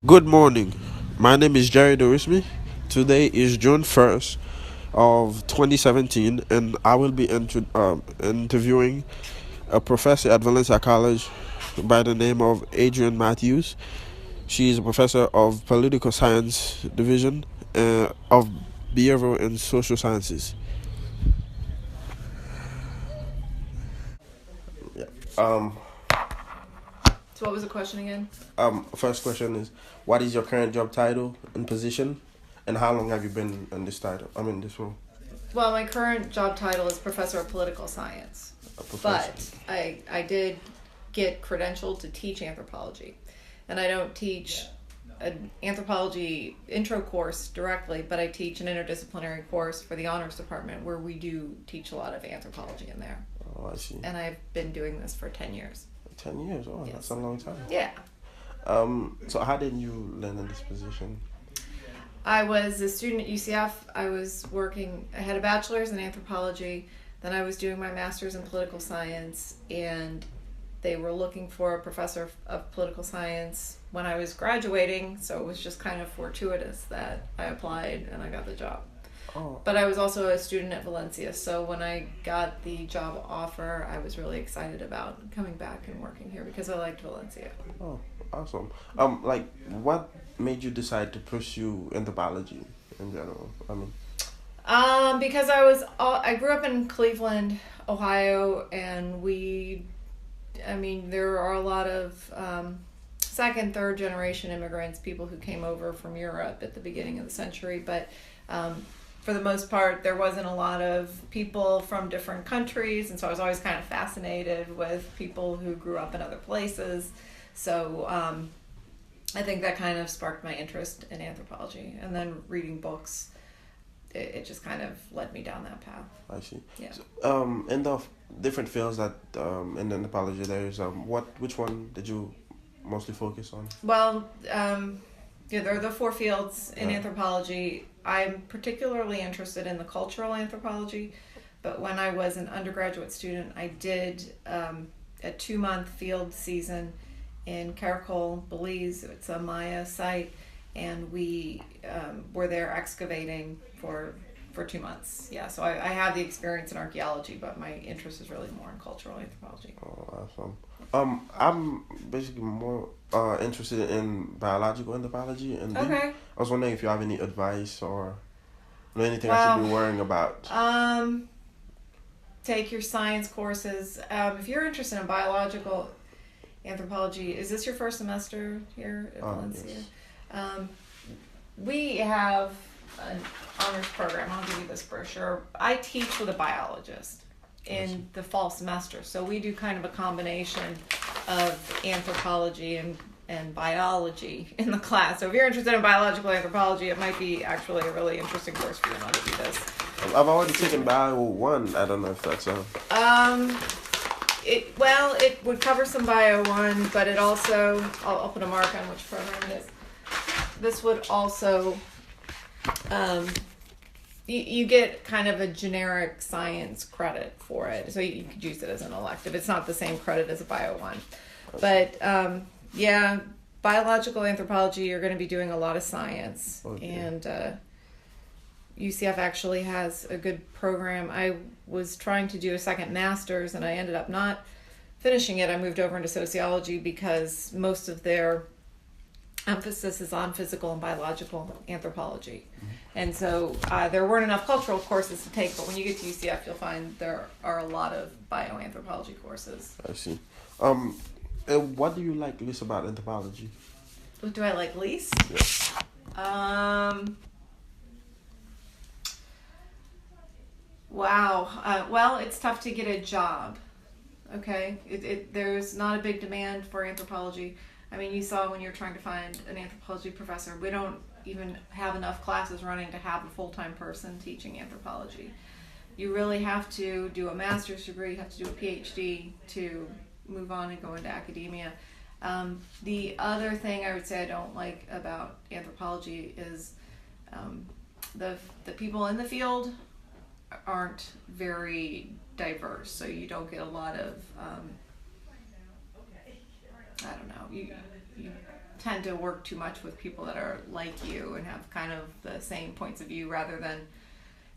Good morning. My name is Dorisme. Today is June 1st of 2017 and I will be interviewing a professor at Valencia College by the name of Adrian Matthews. She is a professor of political science division of behavioral and social sciences. Um, So what was the question again? First question is, what is your current job title and position, and how long have you been in this title? I mean, this role. Well, my current job title is Professor of Political Science, A professor. but I did get credentialed to teach anthropology. And I don't teach an anthropology intro course directly, but I teach an interdisciplinary course for the honors department where we do teach a lot of anthropology in there. Oh, I see. And I've been doing this for 10 years. 10 years. Oh, Yes. that's a long time. Yeah. So how did you land in this position? I was a student at UCF. I had a bachelor's in anthropology. Then I was doing my master's in political science, and they were looking for a professor of political science when I was graduating. So it was just kind of fortuitous that I applied and I got the job. Oh, But I was also a student at Valencia. So when I got the job offer, I was really excited about coming back and working here because I liked Valencia. oh, awesome. What made you decide to pursue anthropology in general? I mean, Because I grew up in Cleveland, Ohio, and there are a lot of second, third generation immigrants, people who came over from Europe at the beginning of the century, but for the most part, there wasn't a lot of people from different countries, and so I was always kind of fascinated with people who grew up in other places. So I think that kind of sparked my interest in anthropology, and then reading books. It just kind of led me down that path. I see. Yeah. So, in the different fields that in anthropology there is which one did you mostly focus on? Well, there are the four fields in Yeah. anthropology. I'm particularly interested in the cultural anthropology, but when I was an undergraduate student, I did a 2-month field season in Caracol, Belize. It's a Maya site, and we were there excavating for 2 months. Yeah, so I have the experience in archaeology, but my interest is really more in cultural anthropology. Oh, awesome. I'm basically more interested in biological anthropology, and Okay. I was wondering if you have any advice or anything I should Well, be worrying about. take your science courses. If you're interested in biological anthropology, is this your first semester here at Valencia? Yes. We have an honors program. I'll give you this brochure. I teach with a biologist in the fall semester, so we do kind of a combination of anthropology and biology in the class. So if you're interested in biological anthropology, it might be actually a really interesting course for you not to do this. I've already taken Bio 1. I don't know if that's It would cover some Bio 1, but it also, I'll put a mark on which program it is. This would also, you get kind of a generic science credit for it, so you could use it as an elective. It's not the same credit as a Bio 1. But, yeah, biological anthropology, you're going to be doing a lot of science. Okay. And UCF actually has a good program. I was trying to do a second master's, and I ended up not finishing it. I moved over into sociology because most of their emphasis is on physical and biological anthropology. And so there weren't enough cultural courses to take, but when you get to UCF, you'll find there are a lot of bioanthropology courses. I see. What do you like least about anthropology? What do I like least? Yeah. Wow. Well, it's tough to get a job. Okay? There's not a big demand for anthropology. I mean, you saw when you're trying to find an anthropology professor, we don't even have enough classes running to have a full-time person teaching anthropology. You really have to do a master's degree, you have to do a PhD to move on and go into academia. The other thing I would say I don't like about anthropology is the people in the field aren't very diverse, so you don't get a lot of I don't know, you tend to work too much with people that are like you and have kind of the same points of view rather than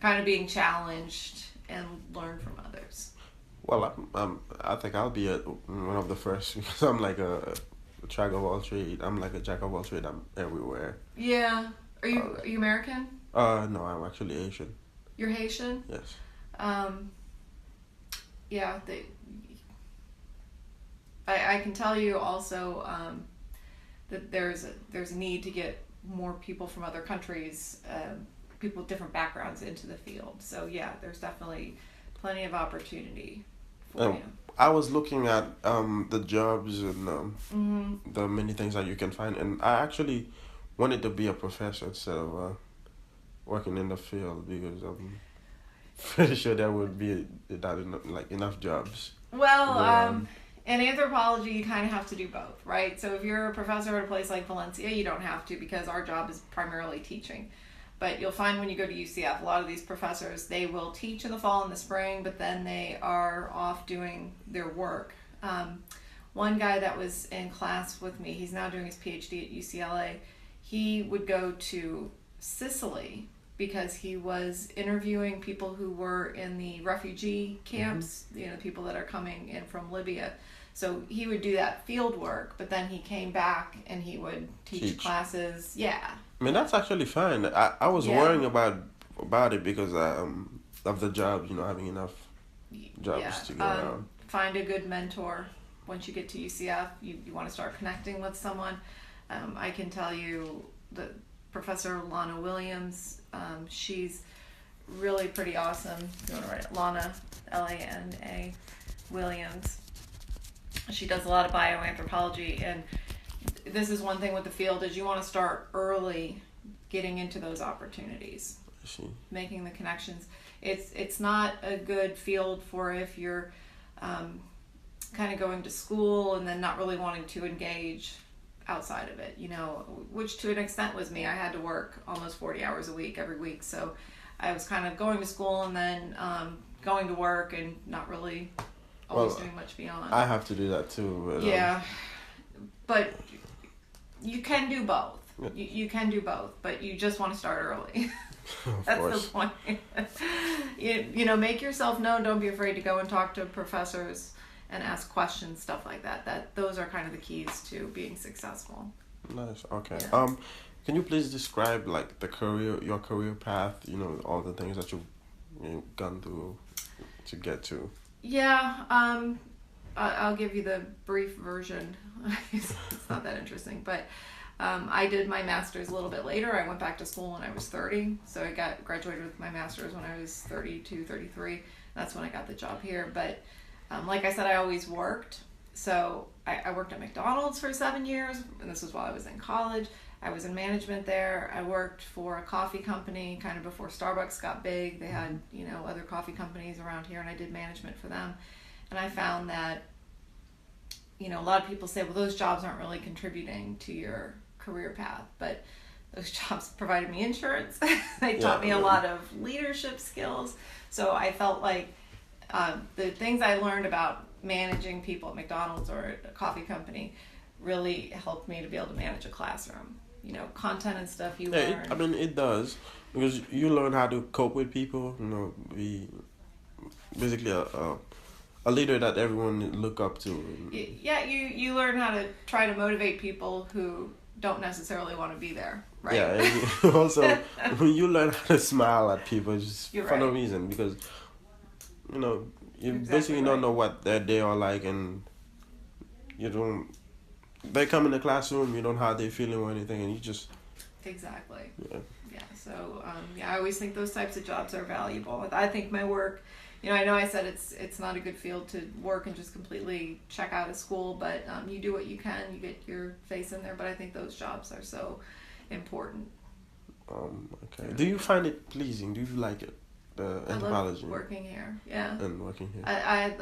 kind of being challenged and learn from others. Well, I think I'll be one of the first because I'm like a jack of all trade. I'm like a jack of all trade. I'm everywhere. Yeah. Are you American? No, I'm actually Asian. You're Haitian? Yes. Yeah, I can tell you also that there's a need to get more people from other countries, people with different backgrounds into the field. So yeah, there's definitely plenty of opportunity for you. I was looking at the jobs and the many things that you can find, and I actually wanted to be a professor instead of working in the field because I'm pretty sure there would be enough jobs. Well, in anthropology, you kind of have to do both, right? So if you're a professor at a place like Valencia, you don't have to because our job is primarily teaching. But you'll find when you go to UCF, a lot of these professors, they will teach in the fall and the spring, but then they are off doing their work. One guy that was in class with me, he's now doing his PhD at UCLA, he would go to Sicily because he was interviewing people who were in the refugee camps, people that are coming in from Libya. So he would do that field work, but then he came back and he would teach classes. Yeah. I mean, that's actually fine. I was worrying about it because of the jobs, having enough jobs to go around. Find a good mentor. Once you get to UCF, you want to start connecting with someone. I can tell you that Professor Lana Williams, she's really pretty awesome. You want to write it? Lana, Lana Williams. She does a lot of bioanthropology, and this is one thing with the field is you want to start early getting into those opportunities, making the connections. It's not a good field for if you're kind of going to school and then not really wanting to engage outside of it, which to an extent was me. I had to work almost 40 hours a week every week, so I was kind of going to school and then going to work and not really always doing much beyond. I have to do that too. But, yeah, but you can do both. You can do both, but you just want to start early. That's the point. Make yourself known. Don't be afraid to go and talk to professors and ask questions, stuff like that. Those are kind of the keys to being successful. Nice. Okay. Yeah. Can you please describe your career path? All the things that you've gone through to get to. Yeah. I'll give you the brief version. It's not that interesting, but I did my master's a little bit later. I went back to school when I was 30, so I graduated with my master's when I was 32, 33. That's when I got the job here. But like I said, I always worked. So I worked at McDonald's for 7 years, and this was while I was in college. I was in management there. I worked for a coffee company kind of before Starbucks got big. They had, other coffee companies around here, and I did management for them. And I found that, a lot of people say, well, those jobs aren't really contributing to your career path, but those jobs provided me insurance. They taught me a lot of leadership skills. So I felt like the things I learned about managing people at McDonald's or a coffee company really helped me to be able to manage a classroom. Content and stuff you learn. It does, because you learn how to cope with people. Be basically a leader that everyone look up to. Yeah, you learn how to try to motivate people who don't necessarily want to be there, right? Yeah, and also when you learn how to smile at people just for no reason, because you basically don't know what their day are like, and they come in the classroom, you don't know how they feeling or anything, and you just exactly. Yeah. So I always think those types of jobs are valuable. I think my work, I know I said it's not a good field to work and just completely check out of school, but you do what you can, you get your face in there. But I think those jobs are so important. Okay. Do you find it pleasing? Do you like it? The anthropology. I love working here. Yeah. And working here. I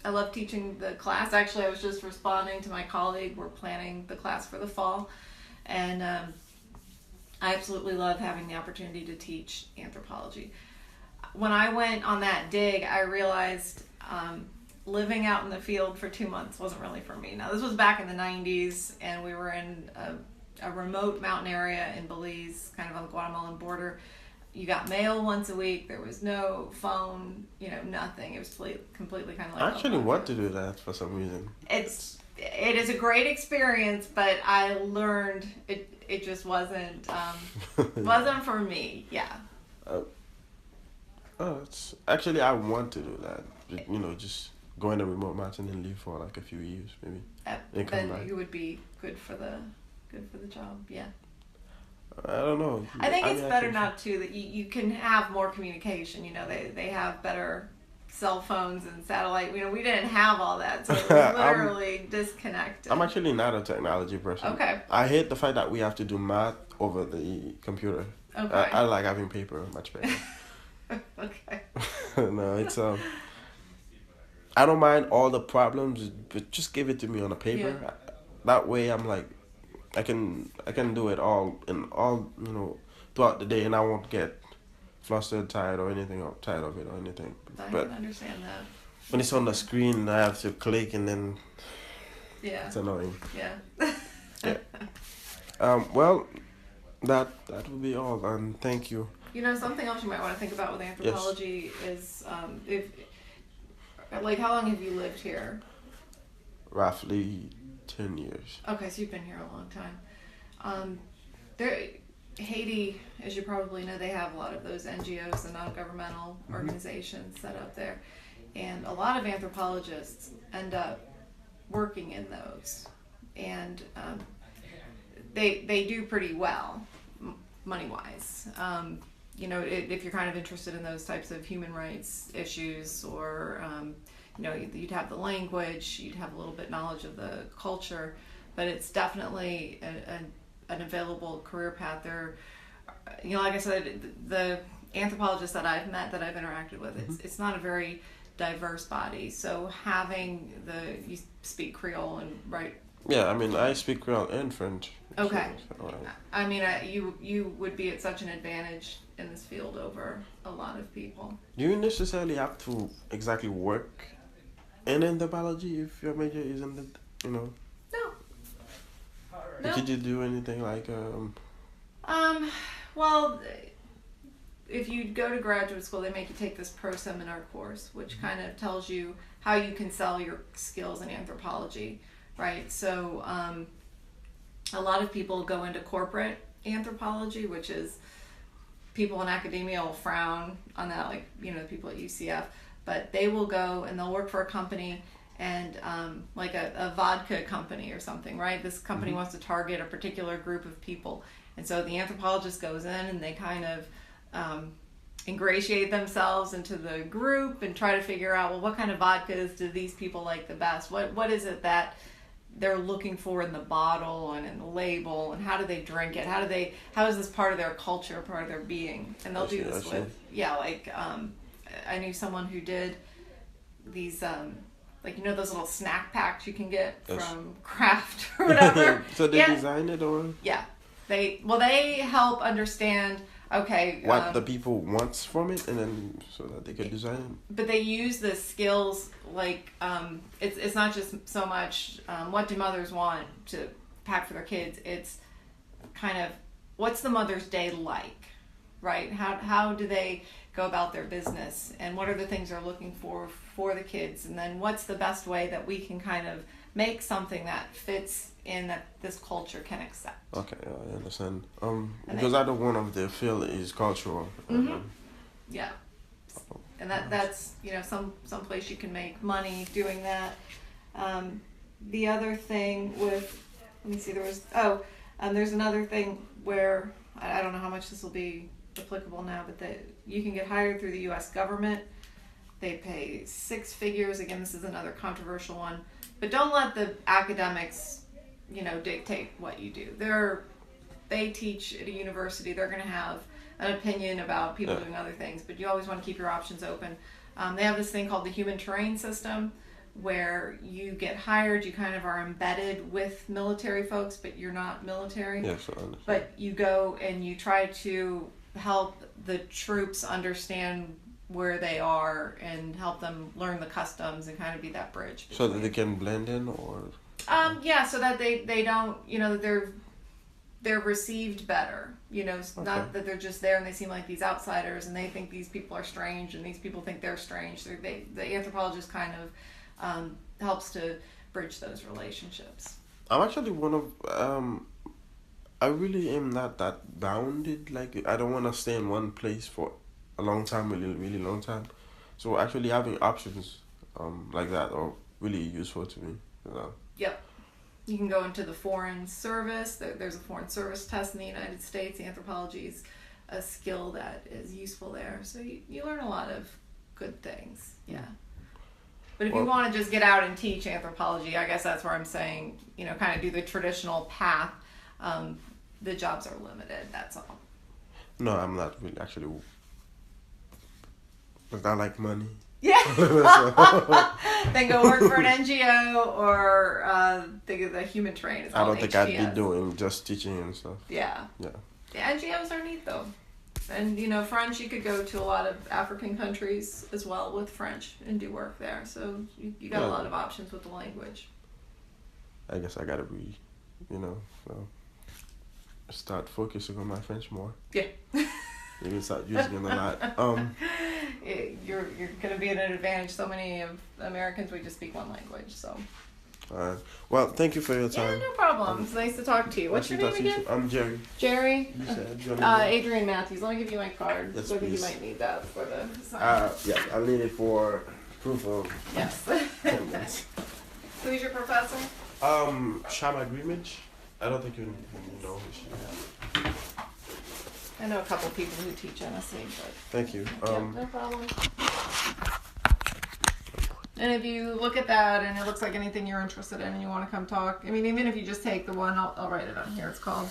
love teaching the class. Actually, I was just responding to my colleague. We're planning the class for the fall, and I absolutely love having the opportunity to teach anthropology. When I went on that dig, I realized living out in the field for 2 months wasn't really for me. Now, this was back in the 90s, and we were in a remote mountain area in Belize, kind of on the Guatemalan border. You got mail once a week. There was no phone, nothing. It was completely kind of like... I actually want to do that for some reason. It is a great experience, but I learned it just wasn't for me. Yeah. It's actually, I want to do that. Just go in a remote mountain and live for like a few years, maybe. Then you would be good for the job. Yeah. I don't know. I think it's better now too that you can have more communication. They have better cell phones and satellite. We didn't have all that, so it was literally disconnected. I'm actually not a technology person. Okay. I hate the fact that we have to do math over the computer. Okay. I like having paper much better. Okay. No, it's I don't mind all the problems, but just give it to me on a paper. Yeah. That way, I'm like, I can do it all throughout the day, and I won't get flustered, tired, or anything, or tired of it or anything. I But can understand that. when it's on the screen, I have to click, and then it's annoying. Yeah. Yeah. Well, that would be all, and thank you. Something else you might want to think about with anthropology is how long have you lived here? Roughly 10 years. Okay, so you've been here a long time. Haiti, as you probably know, they have a lot of those NGOs, the non-governmental organizations set up there, and a lot of anthropologists end up working in those, and they do pretty well, money-wise. If you're kind of interested in those types of human rights issues, or you'd have the language, you'd have a little bit knowledge of the culture, but it's definitely an available career path. There, like I said, the anthropologists that I've met, that I've interacted with, it's not a very diverse body. So having you speak Creole and right. Yeah, I speak Creole and French. Okay. You would be at such an advantage in this field over a lot of people. Do you necessarily have to exactly work in anthropology if your major is in the, No. Could you do anything like Well, if you go to graduate school, they make you take this pro seminar course, which kind of tells you how you can sell your skills in anthropology, right? So a lot of people go into corporate anthropology, which is people in academia will frown on that, like people at UCF, but they will go and they'll work for a company, and like a vodka company or something, right? This company wants to target a particular group of people, and so the anthropologist goes in and they kind of ingratiate themselves into the group and try to figure out, well, what kind of vodkas do these people like the best? What is it that they're looking for in the bottle and in the label, and how do they drink it? How is this part of their culture, part of their being? And they'll do this with, I knew someone who did these, those little snack packs you can get from Kraft or whatever. So they design it, or? Yeah. They help understand, okay. What the people wants from it, and then so that they can design it. But they use the skills, it's not just so much what do mothers want to pack for their kids. It's kind of what's the mother's day like, right? How do they go about their business, and what are the things they're looking for the kids, and then what's the best way that we can kind of make something that fits in that this culture can accept. Okay, I understand. Because I know one of the field is cultural. Yeah. And that's some place you can make money doing that. The other thing with, let me see, there's another thing where I don't know how much this will be applicable now, but that you can get hired through the U.S. government. They pay 6 figures. Again, this is another controversial one, but don't let the academics, dictate what you do. They teach at a university. They're going to have an opinion about people doing other things, but you always want to keep your options open. They have this thing called the human terrain system, where you get hired, you kind of are embedded with military folks, but you're not military. Yes, I understand. But you go and you try to help the troops understand where they are and help them learn the customs and kind of be that bridge. So that they can blend in, or yeah, so that they don't, they're received better. Not that they're just there and they seem like these outsiders and they think these people are strange and these people think they're strange. The anthropologist kind of helps to bridge those relationships. I'm actually one of I really am not that bounded. Like, I don't want to stay in one place for a long time, really, really long time. So actually having options like that are really useful to me. Yep. You can go into the foreign service. There's a foreign service test in the United States. Anthropology is a skill that is useful there. So you learn a lot of good things. Yeah. But if you want to just get out and teach anthropology, I guess that's where I'm saying, kind of do the traditional path. The jobs are limited, that's all. No, I'm not really actually. Because I like money. Yeah. Then go work for an NGO or the Human Train. It's I don't called think HTS. I'd be doing just teaching and stuff. Yeah. Yeah. The NGOs are neat though. And French, you could go to a lot of African countries as well with French and do work there. So you got a lot of options with the language. I guess I gotta be, so start focusing on my French more. Yeah. Maybe start using it a lot. You're gonna be at an advantage. So many of Americans, we just speak one language, so. Well, thank you for your time. Yeah, no problem. It's nice to talk to you. What's your name again? I'm Jerry. Jerry? You said your name? Adrian Matthews. Let me give you my card. Yes, So I think you please. might need that for the assignment. Yeah, I'll need it for proof of Yes. attendance. Who's your professor? Shama Grimage. I don't think you know who she is. I know a couple people who teach MSc, but Thank you. no problem. And if you look at that and it looks like anything you're interested in and you want to come talk, I mean, even if you just take the one, I'll write it on here. It's called